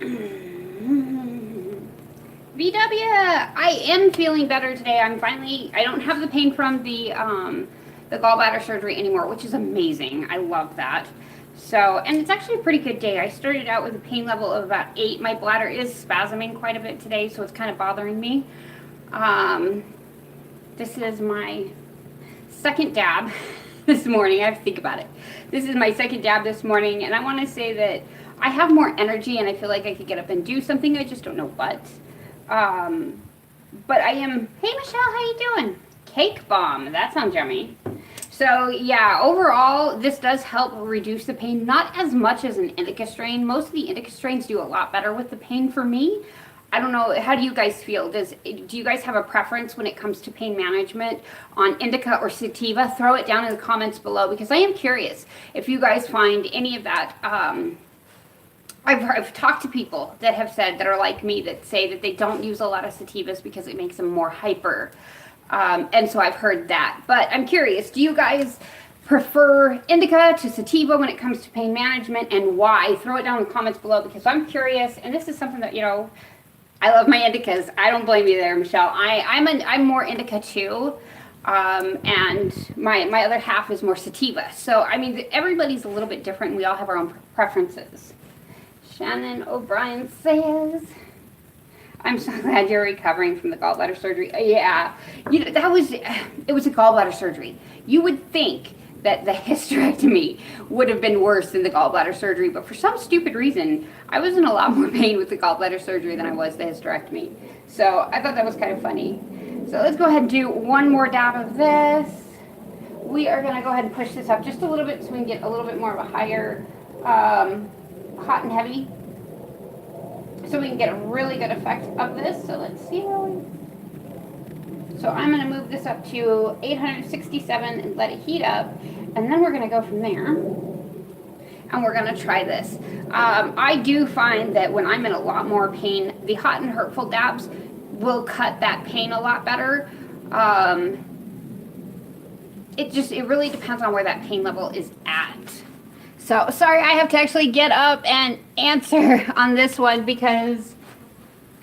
VW, I am feeling better today. I don't have the pain from the gallbladder surgery anymore, which is amazing. I love that. So, and it's actually a pretty good day. I started out with a pain level of about 8. My bladder is spasming quite a bit today, so it's kind of bothering me. This is my second dab this morning. I have to think about it. This is my second dab this morning, and I want to say that I have more energy, and I feel like I could get up and do something. I just don't know what. But I am, hey Michelle, how you doing? Cake bomb, that sounds yummy. So yeah, overall, this does help reduce the pain, not as much as an indica strain. Most of the indica strains do a lot better with the pain for me. I don't know, how do you guys feel? Do you guys have a preference when it comes to pain management on indica or sativa? Throw it down in the comments below, because I am curious if you guys find any of that. I've talked to people that have said, that are like me, that say that they don't use a lot of sativas because it makes them more hyper. And so I've heard that. But I'm curious, do you guys prefer indica to sativa when it comes to pain management, and why? Throw it down in the comments below, because I'm curious, and this is something that, you know, I love my indicas. I don't blame you there, Michelle. I'm more indica too. And my other half is more sativa. So, I mean, everybody's a little bit different, and we all have our own preferences. Shannon O'Brien says, I'm so glad you're recovering from the gallbladder surgery. Yeah, you know, it was a gallbladder surgery. You would think that the hysterectomy would have been worse than the gallbladder surgery, but for some stupid reason, I was in a lot more pain with the gallbladder surgery than I was the hysterectomy. So I thought that was kind of funny. So let's go ahead and do one more dab of this. We are gonna go ahead and push this up just a little bit so we can get a little bit more of a higher hot and heavy, so we can get a really good effect of this. So let's see so I'm going to move this up to 867 and let it heat up, and then we're going to go from there, and we're going to try this. I do find that when I'm in a lot more pain, the hot and hurtful dabs will cut that pain a lot better. It really depends on where that pain level is at. So, sorry, I have to actually get up and answer on this one, because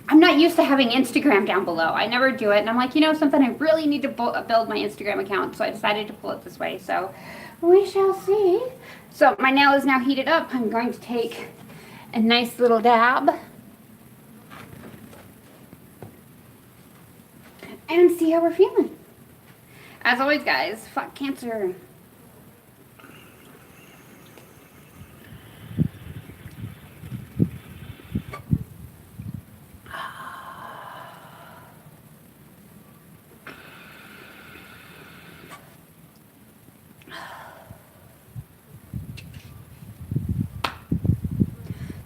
I'm not used to having Instagram down below. I never do it, and I'm like, you know something, I really need to build my Instagram account, so I decided to pull it this way. So, we shall see. So, my nail is now heated up. I'm going to take a nice little dab and see how we're feeling. As always, guys, fuck cancer.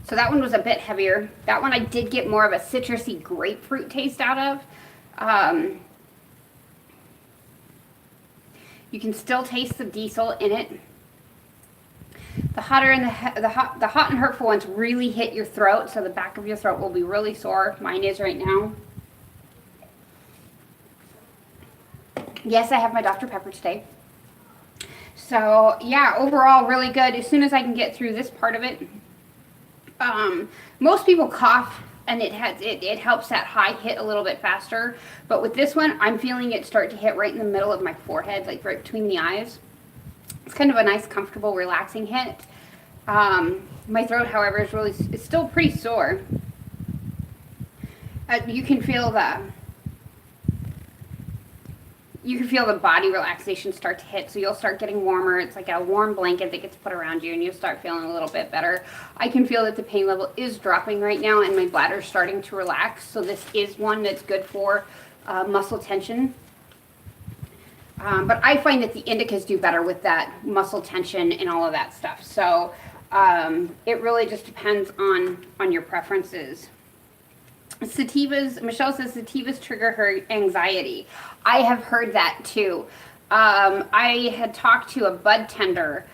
So that one was a bit heavier. That one I did get more of a citrusy grapefruit taste out of. You can still taste the diesel in it. The hotter and the hot and hurtful ones really hit your throat, so the back of your throat will be really sore. Mine is right now. Yes, I have my Dr. Pepper today. So yeah, overall really good. As soon as I can get through this part of it. Most people cough, and it helps that high hit a little bit faster, but with this one I'm feeling it start to hit right in the middle of my forehead, like right between the eyes. It's kind of a nice, comfortable, relaxing hit. My throat, however, is still pretty sore. You can feel the body relaxation start to hit, so you'll start getting warmer. It's like a warm blanket that gets put around you, and you'll start feeling a little bit better. I can feel that the pain level is dropping right now, and my bladder is starting to relax, so this is one that's good for muscle tension. But I find that the indicas do better with that muscle tension and all of that stuff. So it really just depends on your preferences. Sativas, Michelle says sativas trigger her anxiety. I have heard that too. I had talked to a bud tender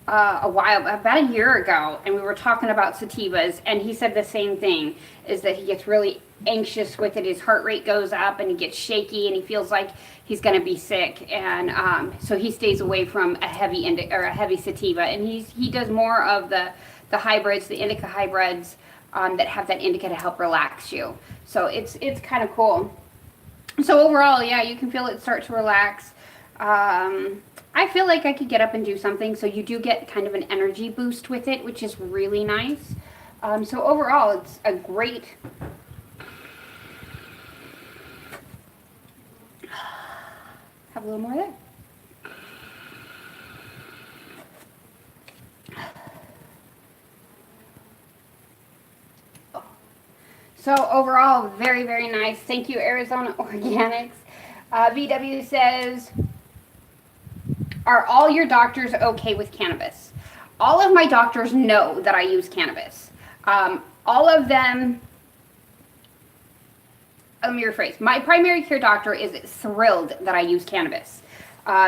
about a year ago, and we were talking about sativas, and he said the same thing, is that he gets really anxious with it. His heart rate goes up, and he gets shaky, and he feels like he's going to be sick, and so he stays away from a heavy sativa, and he does more of the hybrids, the indica hybrids, that have that indica to help relax you. So it's kind of cool. So overall, yeah, you can feel it start to relax. I feel like I could get up and do something, so you do get kind of an energy boost with it, which is really nice. So overall, it's a great... Have a little more there. So overall, very, very nice. Thank you, Arizona Organics. VW says, are all your doctors okay with cannabis? All of my doctors know that I use cannabis. All of them, let me rephrase. My primary care doctor is thrilled that I use cannabis.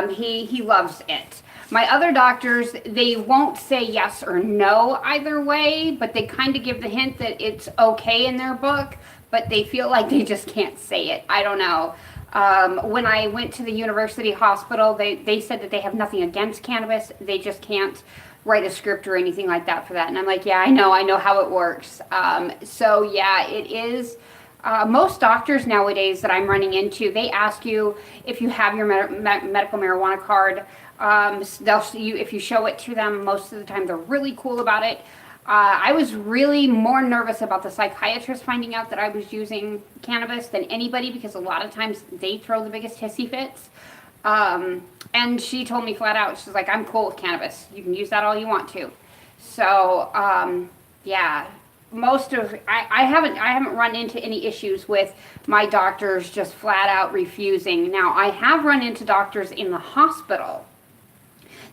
He loves it. My other doctors, they won't say yes or no either way, but they kind of give the hint that it's okay in their book, but they feel like they just can't say it. I don't know. When I went to the university hospital, they said that they have nothing against cannabis. They just can't write a script or anything like that for that. And I'm like, yeah, I know how it works. So yeah, it is. Most doctors nowadays that I'm running into, they ask you if you have your medical marijuana card. They'll see you, if you show it to them, most of the time they're really cool about it. I was really more nervous about the psychiatrist finding out that I was using cannabis than anybody, because a lot of times they throw the biggest hissy fits. And she told me flat out, she's like, I'm cool with cannabis. You can use that all you want to. So, yeah, I haven't run into any issues with my doctors just flat out refusing. Now, I have run into doctors in the hospital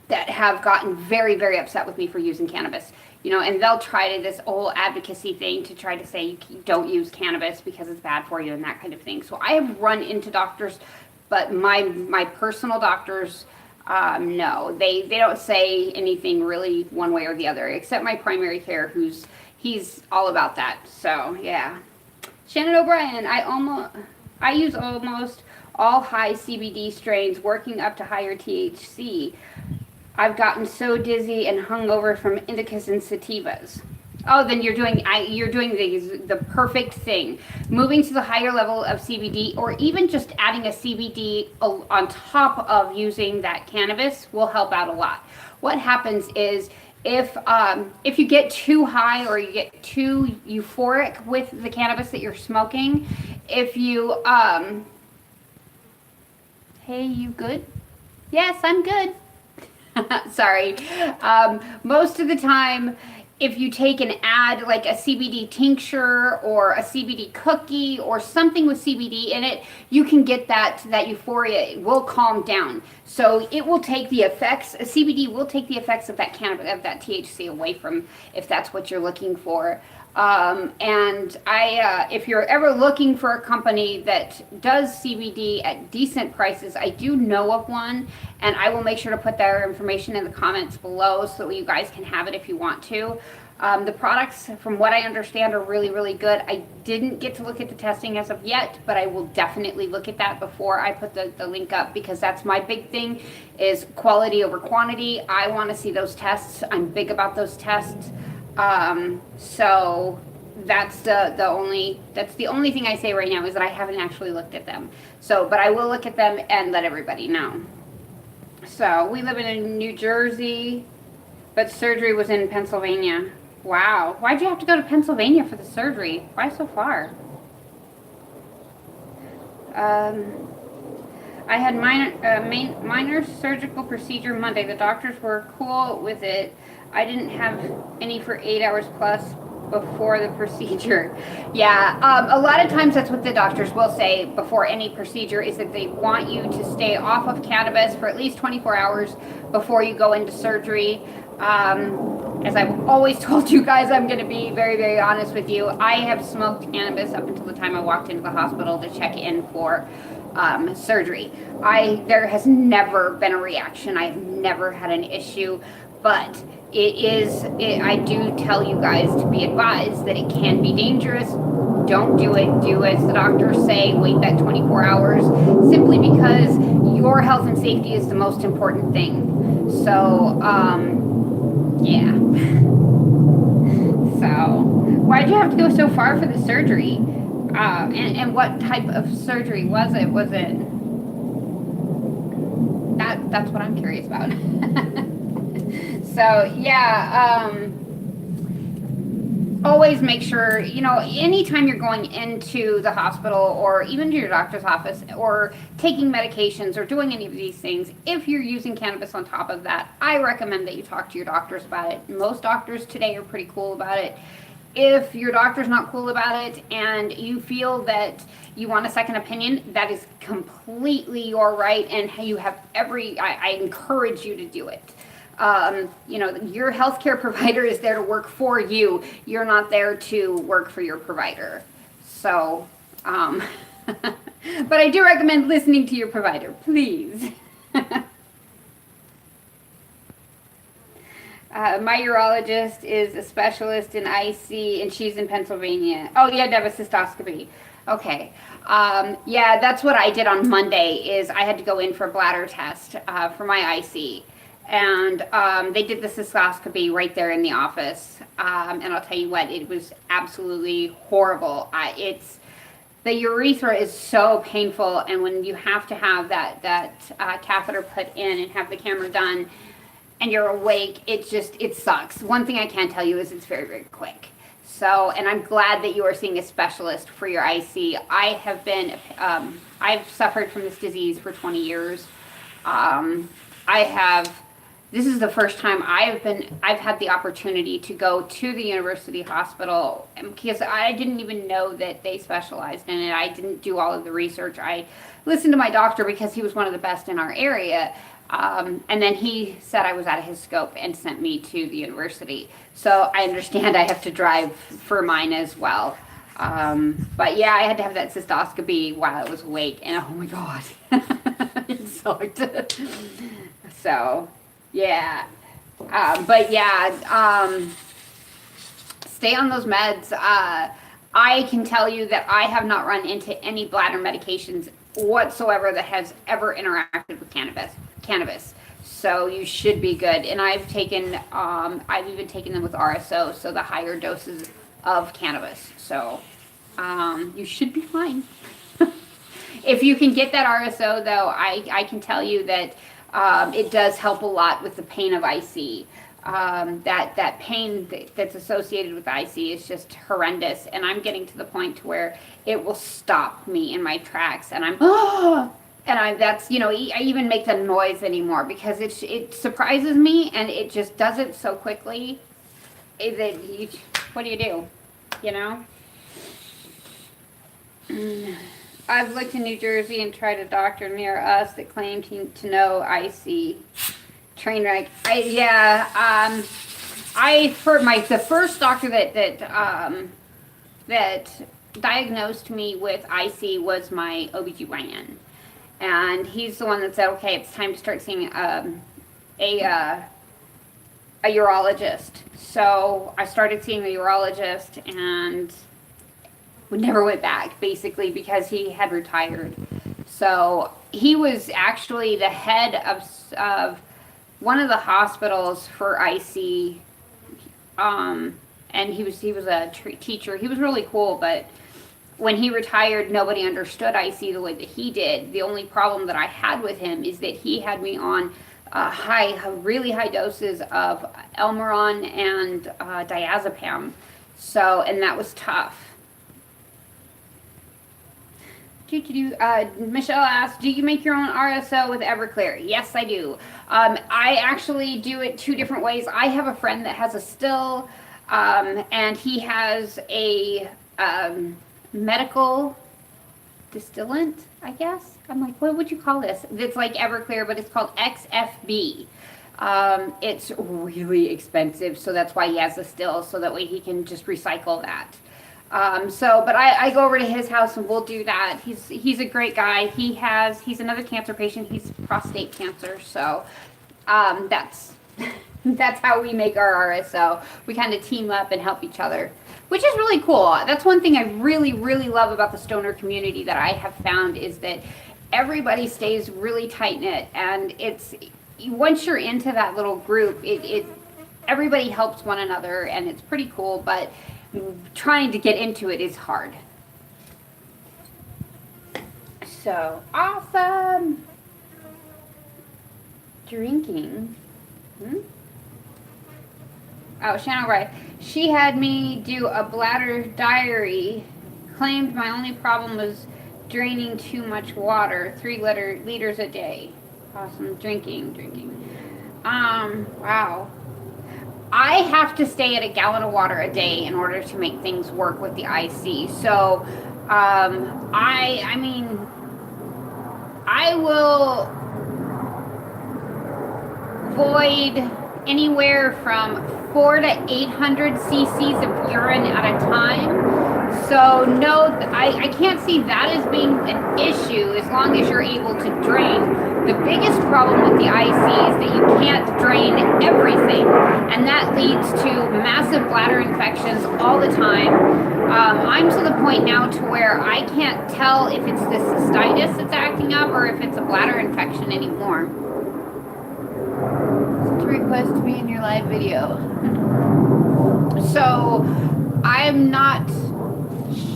that have gotten very, very upset with me for using cannabis. You know, and they'll try to this whole advocacy thing to try to say you don't use cannabis because it's bad for you and that kind of thing. So I have run into doctors, but my personal doctors, no, they don't say anything really one way or the other, except my primary care, he's all about that. So yeah. Shannon O'Brien, I use almost all high CBD strains, working up to higher THC. I've gotten so dizzy and hungover from indicas and sativas. Oh, then you're doing the perfect thing. Moving to the higher level of CBD, or even just adding a CBD on top of using that cannabis will help out a lot. What happens is if you get too high or you get too euphoric with the cannabis that you're smoking, if you hey, you good? Yes, I'm good. Sorry. Most of the time, if you take and add like a CBD tincture or a CBD cookie or something with CBD in it, you can get that euphoria. It will calm down. So it will take the effects, CBD will take the effects of that cannabis, of that THC away from, if that's what you're looking for. And if you're ever looking for a company that does CBD at decent prices, I do know of one, and I will make sure to put their information in the comments below so you guys can have it if you want to. The products, from what I understand, are really, really good. I didn't get to look at the testing as of yet, but I will definitely look at that before I put the link up, because that's my big thing, is quality over quantity. I want to see those tests. I'm big about those tests. So that's the only thing I say right now, is that I haven't actually looked at them. So, but I will look at them and let everybody know. So we live in New Jersey, but surgery was in Pennsylvania. Wow. Why'd you have to go to Pennsylvania for the surgery? Why so far? I had minor surgical procedure Monday. The doctors were cool with it. I didn't have any for 8 hours plus before the procedure. Yeah, a lot of times that's what the doctors will say before any procedure, is that they want you to stay off of cannabis for at least 24 hours before you go into surgery. As I've always told you guys, I'm going to be very, very honest with you. I have smoked cannabis up until the time I walked into the hospital to check in for surgery. There has never been a reaction. I've never had an issue, but I do tell you guys to be advised that it can be dangerous. Don't do it. Do as the doctors say. Wait that 24 hours, simply because your health and safety is the most important thing. So, yeah. So, Why'd you have to go so far for the surgery? And what type of surgery was it? Was it that's what I'm curious about. So yeah, always make sure, anytime you're going into the hospital or even to your doctor's office or taking medications or doing any of these things, if you're using cannabis on top of that, I recommend that you talk to your doctors about it. Most doctors today are pretty cool about it. If your doctor's not cool about it and you feel that you want a second opinion, that is completely your right, and you have I encourage you to do it. Your healthcare provider is there to work for you. You're not there to work for your provider. So, but I do recommend listening to your provider, please. My urologist is a specialist in IC, and she's in Pennsylvania. Oh, you had to have a cystoscopy. Okay. Yeah, that's what I did on Monday. Is I had to go in for a bladder test for my IC, and they did the cystoscopy right there in the office. And I'll tell you what, it was absolutely horrible. The urethra is so painful, and when you have to have that catheter put in and have the camera done, and you're awake, it sucks. One thing I can tell you is it's very, very quick. So, and I'm glad that you are seeing a specialist for your IC. I've suffered from this disease for 20 years. This is the first time I've had the opportunity to go to the university hospital, because I didn't even know that they specialized in it. I didn't do all of the research. I listened to my doctor because he was one of the best in our area. And then he said I was out of his scope and sent me to the university. So I understand I have to drive for mine as well. But yeah, I had to have that cystoscopy while I was awake, and oh my God, it sucked. So yeah, but yeah, stay on those meds. I can tell you that I have not run into any bladder medications whatsoever that has ever interacted with cannabis. So you should be good. And I've even taken them with RSO, so the higher doses of cannabis. So you should be fine. If you can get that RSO, though, I can tell you that it does help a lot with the pain of IC. That pain that's associated with IC is just horrendous, and I'm getting to the point to where it will stop me in my tracks, and I even make the noise anymore because it surprises me, and it just does it so quickly that what do you do, I've looked in New Jersey and tried a doctor near us that claimed to know IC. Train wreck. The first doctor that diagnosed me with IC was my OBGYN. And he's the one that said, okay, it's time to start seeing a urologist. So I started seeing the urologist, and we never went back, basically, because he had retired. So he was actually the head of one of the hospitals for IC, and he was a teacher. He was really cool, but when he retired, nobody understood IC the way that he did. The only problem that I had with him is that he had me on really high doses of Elmeron and diazepam. So, and that was tough. Michelle asked, do you make your own RSO with Everclear? Yes, I do. I actually do it two different ways. I have a friend that has a still, and he has a medical distillant, I guess. I'm like, what would you call this? It's like Everclear, but it's called XFB. It's really expensive, so that's why he has a still, so that way he can just recycle that. But I go over to his house and we'll do that. He's a great guy. He's another cancer patient. He's prostate cancer. So, that's how we make our RSO. We kind of team up and help each other, which is really cool. That's one thing I really, really love about the stoner community that I have found, is that everybody stays really tight knit, and once you're into that little group, everybody helps one another, and it's pretty cool. But trying to get into it is hard. So awesome. Drinking. Oh, Shannon Wright. She had me do a bladder diary. Claimed my only problem was draining too much water, 3 liters a day. Awesome. Drinking. Wow. I have to stay at a gallon of water a day in order to make things work with the IC. So, I mean, I will void anywhere from 400 to 800 cc's of urine at a time. So no, I can't see that as being an issue as long as you're able to drain. The biggest problem with the IC is that you can't drain everything, and that leads to massive bladder infections all the time. I'm to the point now to where I can't tell if it's the cystitis that's acting up or if it's a bladder infection anymore. Such a request to be in your live video. So I'm not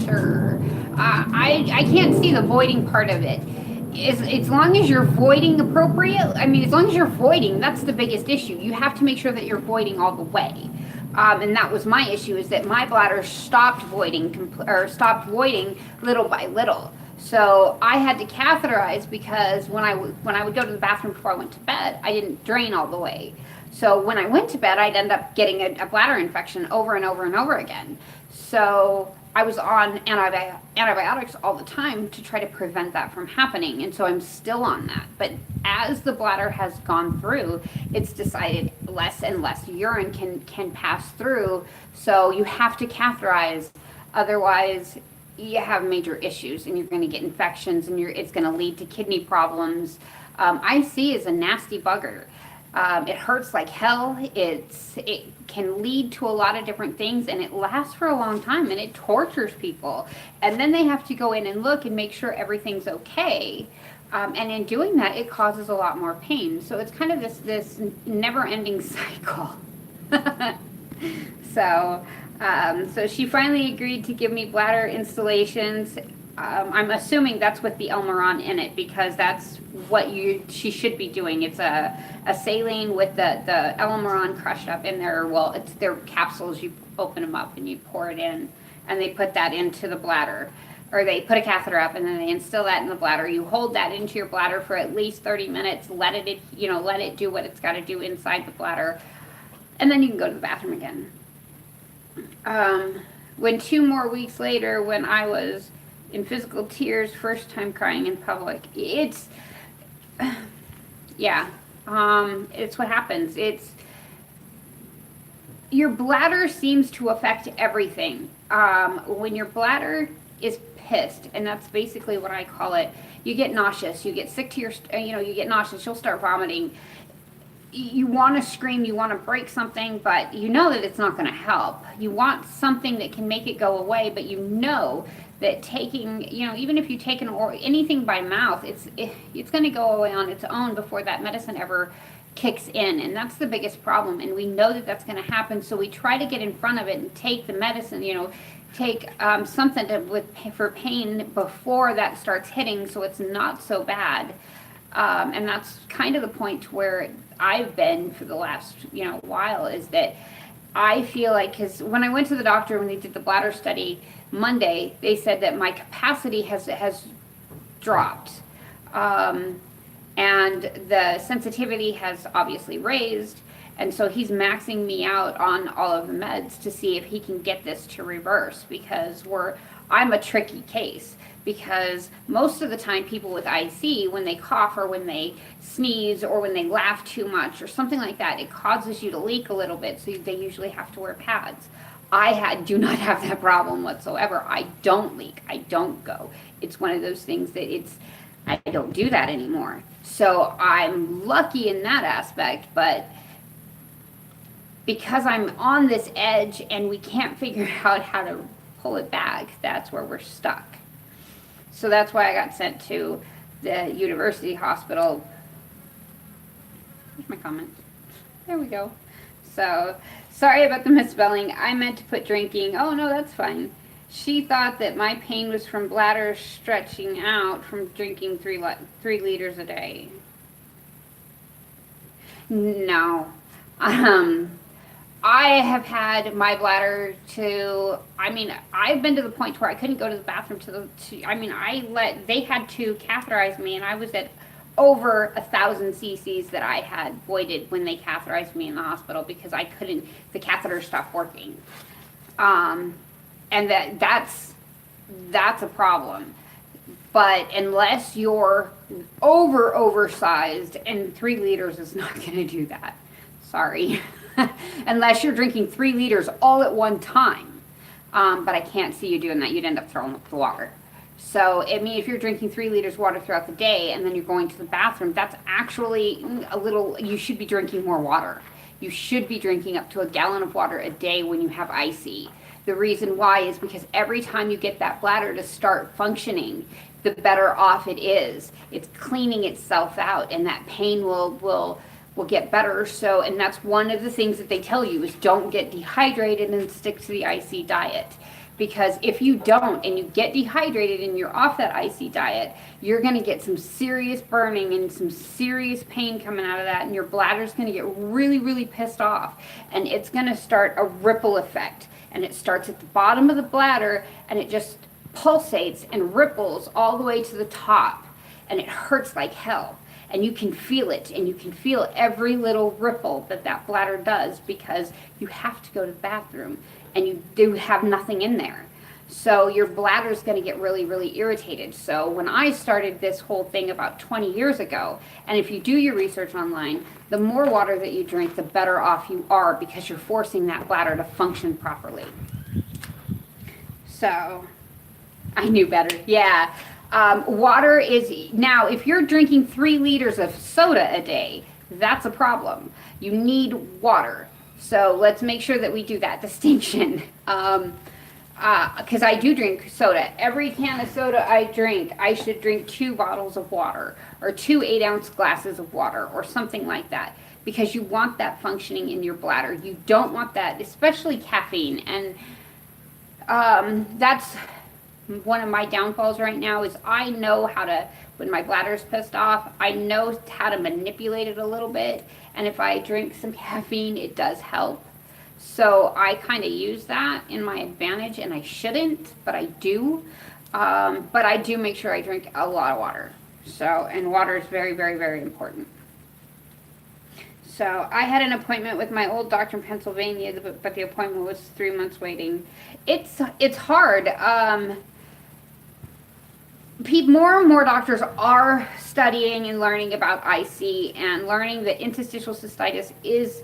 sure. I can't see the voiding part of it. As long as you're voiding appropriate, as long as you're voiding, that's the biggest issue. You have to make sure that you're voiding all the way. And that was my issue, is that my bladder stopped voiding little by little. So I had to catheterize because when I would go to the bathroom before I went to bed, I didn't drain all the way. So when I went to bed, I'd end up getting a bladder infection over and over and over again. So I was on antibiotics all the time to try to prevent that from happening. And so I'm still on that. But as the bladder has gone through, it's decided less and less urine can pass through. So you have to catheterize. Otherwise, you have major issues and you're going to get infections and it's going to lead to kidney problems. IC is a nasty bugger. It hurts like hell. It can lead to a lot of different things, and it lasts for a long time, and it tortures people. And then they have to go in and look and make sure everything's okay. And in doing that, it causes a lot more pain. So it's kind of this never-ending cycle. So she finally agreed to give me bladder installations. I'm assuming that's with the Elmeron in it, because that's what she should be doing. It's a saline with the Elmeron crushed up in there. Well, it's their capsules. You open them up and you pour it in, and they put that into the bladder, or they put a catheter up and then they instill that in the bladder. You hold that into your bladder for at least 30 minutes. Let it do what it's got to do inside the bladder, and then you can go to the bathroom again. When 2 more weeks later, when I was in physical tears, first time crying in public, it's what happens. Your bladder seems to affect everything. When your bladder is pissed, and that's basically what I call it, you get nauseous, you get sick to you get nauseous, you'll start vomiting. You want to scream, you want to break something, but you know that it's not going to help. You want something that can make it go away, but you know that taking, even if you take anything by mouth, it's going to go away on its own before that medicine ever kicks in. And that's the biggest problem. And we know that that's going to happen. So we try to get in front of it and take the medicine, take something for pain before that starts hitting, so it's not so bad. And that's kind of the point where I've been for the last, while, is that I feel like, because when I went to the doctor, when they did the bladder study Monday, they said that my capacity has dropped. And the sensitivity has obviously raised. And so he's maxing me out on all of the meds to see if he can get this to reverse, because I'm a tricky case. Because most of the time people with IC, when they cough or when they sneeze or when they laugh too much or something like that, it causes you to leak a little bit, so they usually have to wear pads. I do not have that problem whatsoever. I don't leak. I don't go. It's one of those things that I don't do that anymore. So I'm lucky in that aspect, but because I'm on this edge and we can't figure out how to pull it back, that's where we're stuck. So that's why I got sent to the university hospital. Here's my comments. There we go. So, sorry about the misspelling. I meant to put drinking. Oh, no, that's fine. She thought that my pain was from bladder stretching out from drinking 3 liters a day. No. Um, I have had my bladder I've been to the point where I couldn't go to the bathroom they had to catheterize me, and I was at over 1,000 cc's that I had voided when they catheterized me in the hospital because the catheter stopped working. And that's a problem. But unless you're oversized, and 3 liters is not going to do that. Sorry. Unless you're drinking 3 liters all at one time. But I can't see you doing that. You'd end up throwing up the water. So, I mean, if you're drinking 3 liters of water throughout the day and then you're going to the bathroom, that's actually you should be drinking more water. You should be drinking up to 1 gallon of water a day when you have IC. The reason why is because every time you get that bladder to start functioning, the better off it is. It's cleaning itself out, and that pain will get better. So, and that's one of the things that they tell you is don't get dehydrated and stick to the IC diet. Because if you don't and you get dehydrated and you're off that IC diet, you're going to get some serious burning and some serious pain coming out of that, and your bladder's going to get really, really pissed off, and it's going to start a ripple effect. And it starts at the bottom of the bladder, and it just pulsates and ripples all the way to the top, and it hurts like hell. And you can feel it, and you can feel every little ripple that bladder does because you have to go to the bathroom, and you do have nothing in there. So your bladder is going to get really, really irritated. So when I started this whole thing about 20 years ago, and if you do your research online, the more water that you drink, the better off you are because you're forcing that bladder to function properly. So I knew better. Yeah. Water is, now if you're drinking 3 liters of soda a day, that's a problem. You need water. So let's make sure that we do that distinction. Because I do drink soda. Every can of soda I drink, I should drink 2 bottles of water or 2 8-ounce glasses of water or something like that, because you want that functioning in your bladder. You don't want that, especially caffeine. And that's one of my downfalls right now is I know how to, when my bladder's pissed off, I know how to manipulate it a little bit. And if I drink some caffeine, it does help. So I kind of use that in my advantage, and I shouldn't, but I do. But I do make sure I drink a lot of water. So, and water is very, very, very important. So I had an appointment with my old doctor in Pennsylvania, but the appointment was 3 months waiting. It's hard. More and more doctors are studying and learning about IC and learning that interstitial cystitis is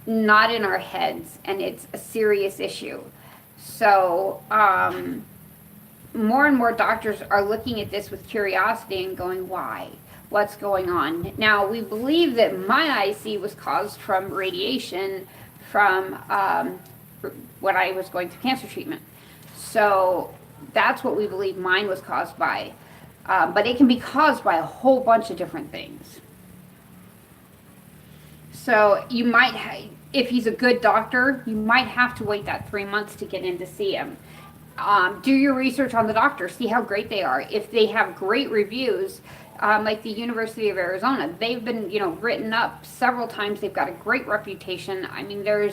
not in our heads, and it's a serious issue. So more and more doctors are looking at this with curiosity and going, why? What's going on? Now, we believe that my IC was caused from radiation from when I was going through cancer treatment. So that's what we believe mine was caused by. But it can be caused by a whole bunch of different things. So you might, if he's a good doctor, you might have to wait that 3 months to get in to see him. Do your research on the doctor, see how great they are. If they have great reviews, like the University of Arizona, they've been, written up several times. They've got a great reputation. I mean, they're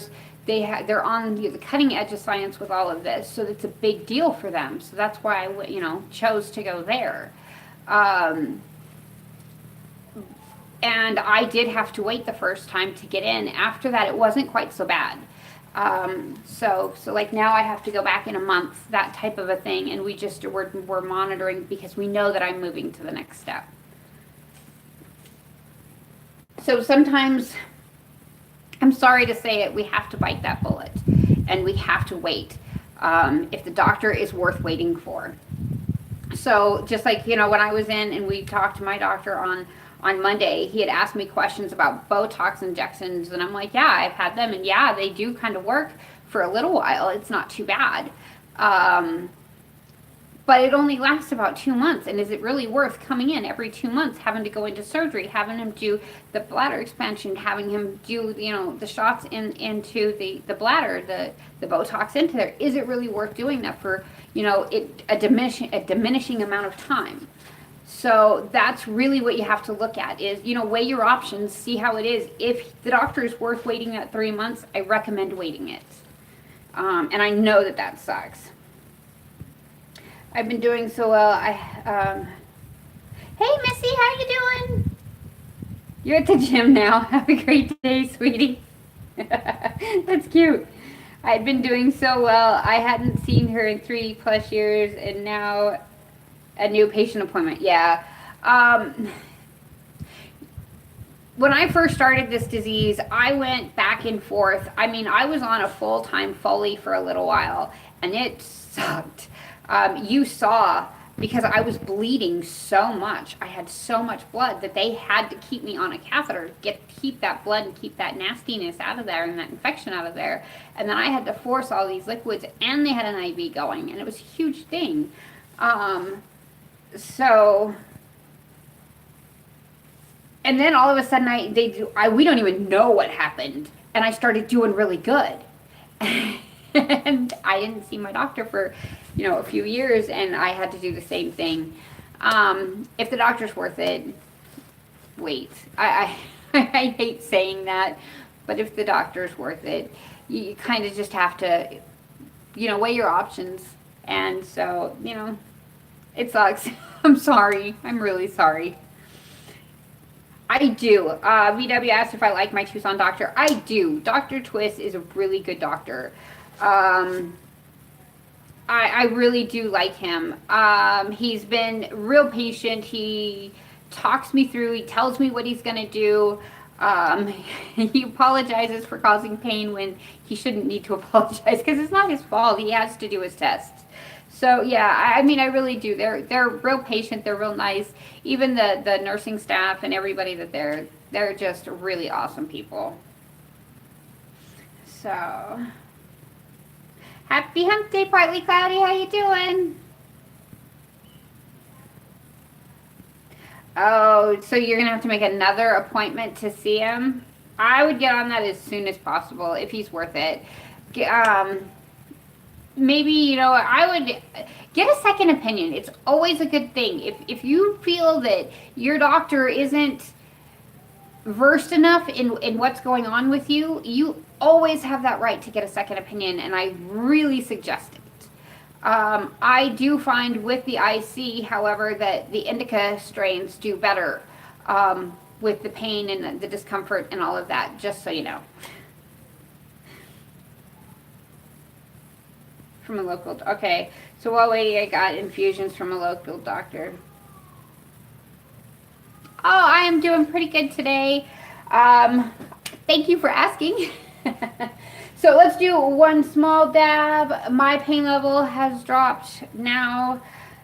on the cutting edge of science with all of this, so it's a big deal for them. So that's why I, chose to go there. And I did have to wait the first time to get in. After that, it wasn't quite so bad. So like now I have to go back in a month, that type of a thing. And we're monitoring because we know that I'm moving to the next step. So sometimes, I'm sorry to say it, we have to bite that bullet and we have to wait, if the doctor is worth waiting for. So just like, when I was in and we talked to my doctor on Monday, he had asked me questions about Botox injections, and I'm like, yeah, I've had them, and yeah, they do kind of work for a little while. It's not too bad. But but it only lasts about 2 months. And is it really worth coming in every 2 months, having to go into surgery, having him do the bladder expansion, having him do, the shots into the bladder, the Botox into there? Is it really worth doing that for, a diminishing amount of time? So that's really what you have to look at is, weigh your options, see how it is. If the doctor is worth waiting that 3 months, I recommend waiting it. And I know that sucks. I've been doing so well. Hey Missy, how you doing? You're at the gym now. Have a great day, sweetie. That's cute. I'd been doing so well. I hadn't seen her in 3+ years, and now a new patient appointment. Yeah. When I first started this disease, I went back and forth. I mean, I was on a full-time Foley for a little while, and it sucked. You saw, because I was bleeding so much. I had so much blood that they had to keep me on a catheter to keep that blood and keep that nastiness out of there and that infection out of there. And then I had to force all these liquids, and they had an IV going, and it was a huge thing. And then all of a sudden we don't even know what happened. And I started doing really good. And I didn't see my doctor for, a few years, and I had to do the same thing. If the doctor's worth it, wait. I hate saying that, but if the doctor's worth it, you kind of just have to, weigh your options. And so, it sucks. I'm sorry. I'm really sorry. I do. VW asked if I like my Tucson doctor. I do. Dr. Twist is a really good doctor. I really do like him. He's been real patient. He talks me through. He tells me what he's going to do. He apologizes for causing pain when he shouldn't need to apologize because it's not his fault. He has to do his tests. So yeah, I mean, I really do. They're real patient. They're real nice. Even the nursing staff and everybody they're just really awesome people. So, happy hump day, Partly Cloudy. How you doing? Oh, so you're gonna have to make another appointment to see him? I would get on that as soon as possible if he's worth it. Maybe, I would get a second opinion. It's always a good thing. If you feel that your doctor isn't versed enough in what's going on with you, you always have that right to get a second opinion, and I really suggest it. I do find with the IC, however, that the indica strains do better with the pain and the discomfort and all of that, just so you know. From a local, okay. So while waiting, I got infusions from a local doctor. Oh, I am doing pretty good today. Thank you for asking. So let's do one small dab. My pain level has dropped now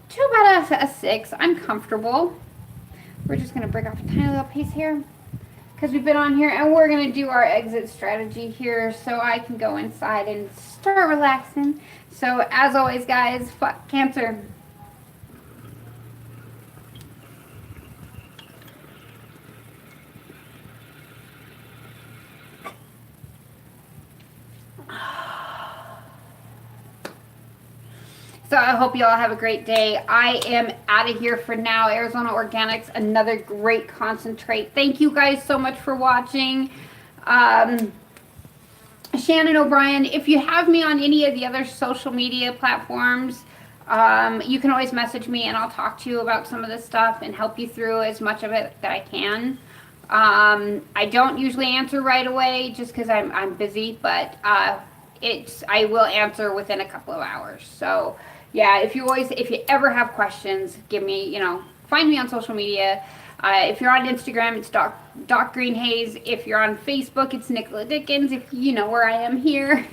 to about a 6. I'm comfortable. We're just going to break off a tiny little piece here because we've been on here, and we're going to do our exit strategy here so I can go inside and start relaxing. So as always, guys, fuck cancer. So I hope you all have a great day. I am out of here for now. Arizona Organics, another great concentrate. Thank you guys so much for watching. Shannon O'Brien, if you have me on any of the other social media platforms, you can always message me and I'll talk to you about some of this stuff and help you through as much of it that I can. I don't usually answer right away just because I'm busy, but I will answer within a couple of hours. So yeah, if you ever have questions, give me, find me on social media. If you're on Instagram, it's Doc Green Haze. If you're on Facebook, it's Nicola Dickens. If you know where I am here.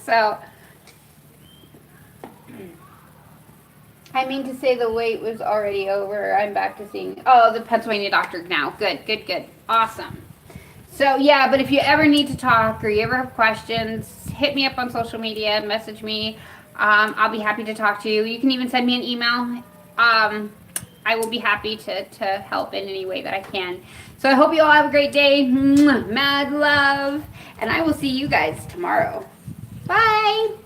So, I mean to say the wait was already over. I'm back to seeing, the Pennsylvania doctor now. Good. Awesome. So, yeah, but if you ever need to talk or you ever have questions, hit me up on social media, message me. I'll be happy to talk to you. You can even send me an email. I will be happy to help in any way that I can. So I hope you all have a great day. Mad love. And I will see you guys tomorrow. Bye.